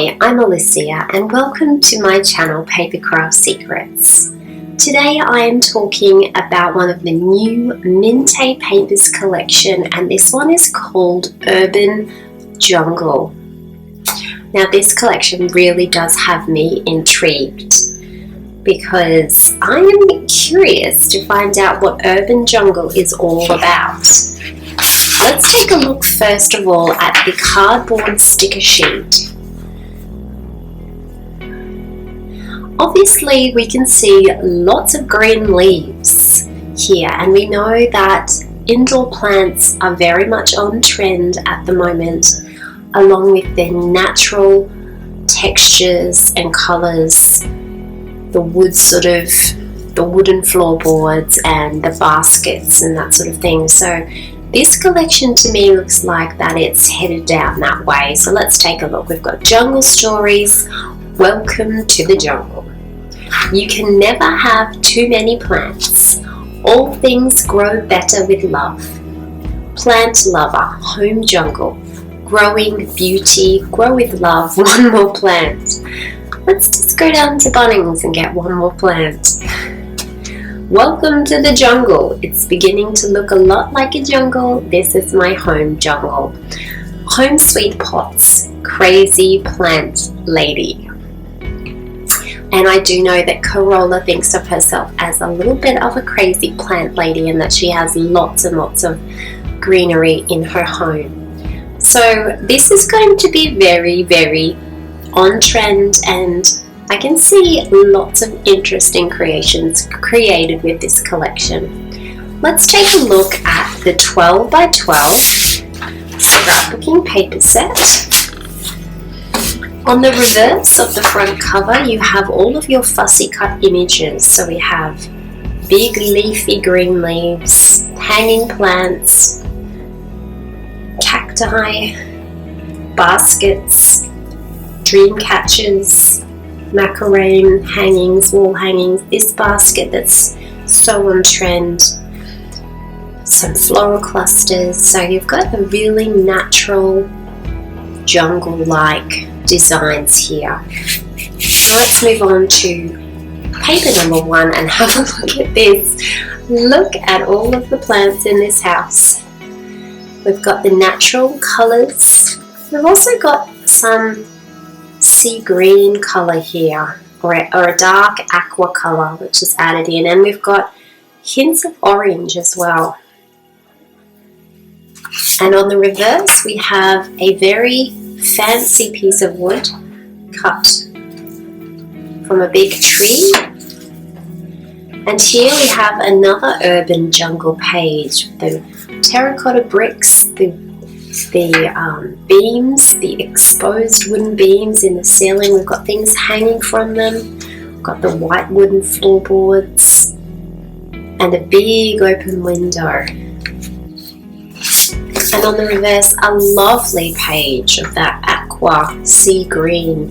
Hi, I'm Alicia and welcome to my channel Papercraft Secrets. Today I am talking about one of the new Mintay papers collection, and this one is called Urban Jungle. Now this collection really does have me intrigued because I am curious to find out what Urban Jungle is all about. Let's take a look first of all at the cardboard sticker sheet. Obviously we can see lots of green leaves here, and we know that indoor plants are very much on trend at the moment, along with their natural textures and colours, the wooden floorboards and the baskets and that sort of thing. So this collection to me looks like that it's headed down that way. So let's take a look. We've got Jungle Stories, Welcome to the Jungle. You can never have too many plants. All things grow better with love. Plant lover, home jungle. Growing beauty, grow with love, one more plant. Let's just go down to Bunnings and get one more plant. Welcome to the jungle. It's beginning to look a lot like a jungle. This is my home jungle. Home sweet pots, crazy plant lady. And I do know that Corolla thinks of herself as a little bit of a crazy plant lady, and that she has lots and lots of greenery in her home. So this is going to be very, very on trend, and I can see lots of interesting creations created with this collection. Let's take a look at the 12 by 12 scrapbooking paper set. On the reverse of the front cover, you have all of your fussy cut images. So we have big leafy green leaves, hanging plants, cacti, baskets, dream catchers, macarene hangings, wall hangings, this basket that's so on trend, some floral clusters. So you've got a really natural jungle-like designs here. So let's move on to paper number 1 and have a look at this. Look at all of the plants in this house. We've got the natural colours. We've also got some sea green colour here, or a dark aqua colour which is added in, and we've got hints of orange as well. And on the reverse we have a very fancy piece of wood cut from a big tree, and here we have another urban jungle page. The terracotta bricks, the beams, the exposed wooden beams in the ceiling. We've got things hanging from them. We've got the white wooden floorboards and a big open window. And on the reverse, a lovely page of that aqua sea green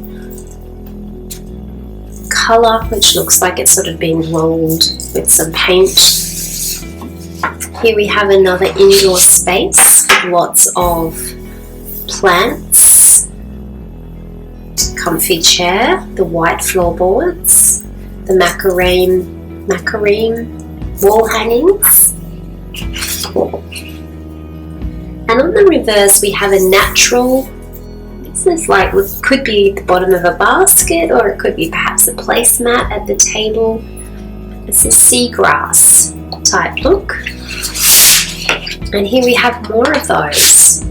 colour, which looks like it's sort of been rolled with some paint. Here we have another indoor space with lots of plants, comfy chair, the white floorboards, the macarene wall hangings. And on the reverse we have a natural, this is like, could be the bottom of a basket, or it could be perhaps a placemat at the table. It's a seagrass type look. And here we have more of those.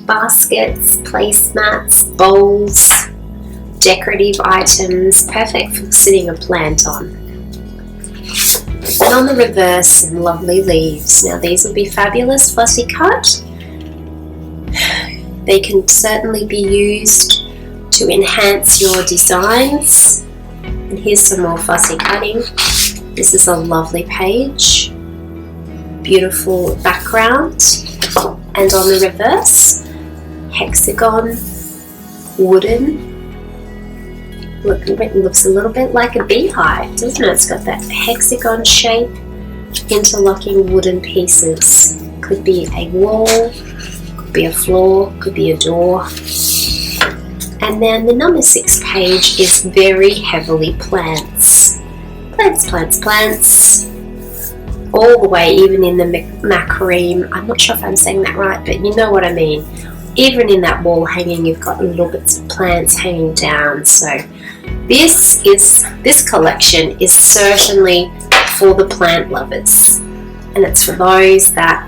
Baskets, placemats, bowls, decorative items, perfect for sitting a plant on. And on the reverse, some lovely leaves. Now these will be fabulous fussy cut. They can certainly be used to enhance your designs. And here's some more fussy cutting. This is a lovely page. Beautiful background. And on the reverse, hexagon, wooden. Look, it looks a little bit like a beehive, doesn't it? It's got that hexagon shape, interlocking wooden pieces. Could be a wall, could be a floor, could be a door. And then the number 6 page is very heavily plants. Plants, plants, plants. All the way, even in the macrame. I'm not sure if I'm saying that right, but you know what I mean. Even in that wall hanging, you've got little bits of plants hanging down. So this collection is certainly for the plant lovers. And it's for those that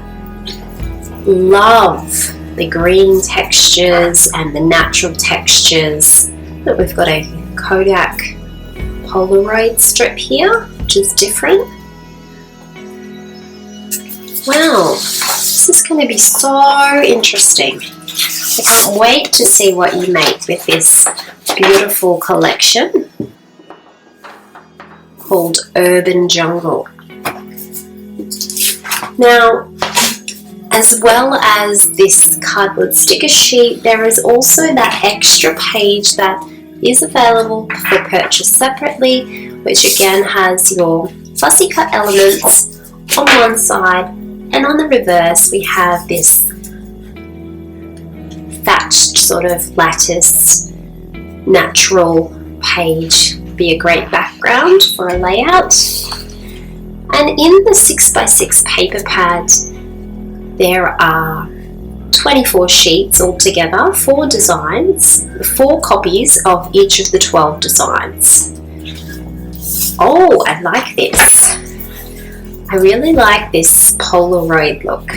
love the green textures and the natural textures. Look, we've got a Kodak Polaroid strip here, which is different. Wow, this is going to be so interesting. I can't wait to see what you make with this beautiful collection called Urban Jungle. Now, as well as this cardboard sticker sheet, there is also that extra page that is available for purchase separately, which again has your fussy cut elements on one side, and on the reverse we have this thatched sort of lattice natural page. Be a great background for a layout. And in the 6x6 paper pad there are 24 sheets altogether, 4 designs, 4 copies of each of the 12 designs. Oh, I like this. I really like this Polaroid look.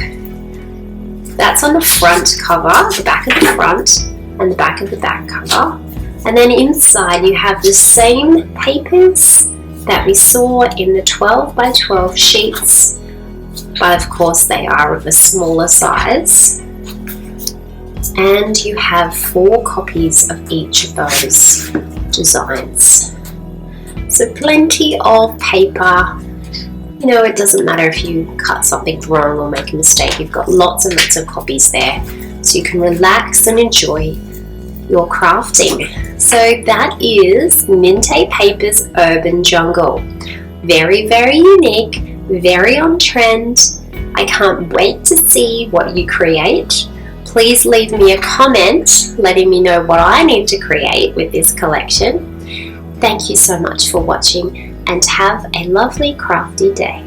That's on the front cover, the back of the front, and the back of the back cover. And then inside you have the same papers that we saw in the 12 by 12 sheets, but of course they are of a smaller size. And you have 4 copies of each of those designs. So plenty of paper. You know, it doesn't matter if you cut something wrong or make a mistake. You've got lots and lots of copies there, so you can relax and enjoy your crafting. So that is Mintay Paper's Urban Jungle. Very, very unique, very on trend. I can't wait to see what you create. Please leave me a comment letting me know what I need to create with this collection. Thank you so much for watching, and have a lovely crafty day.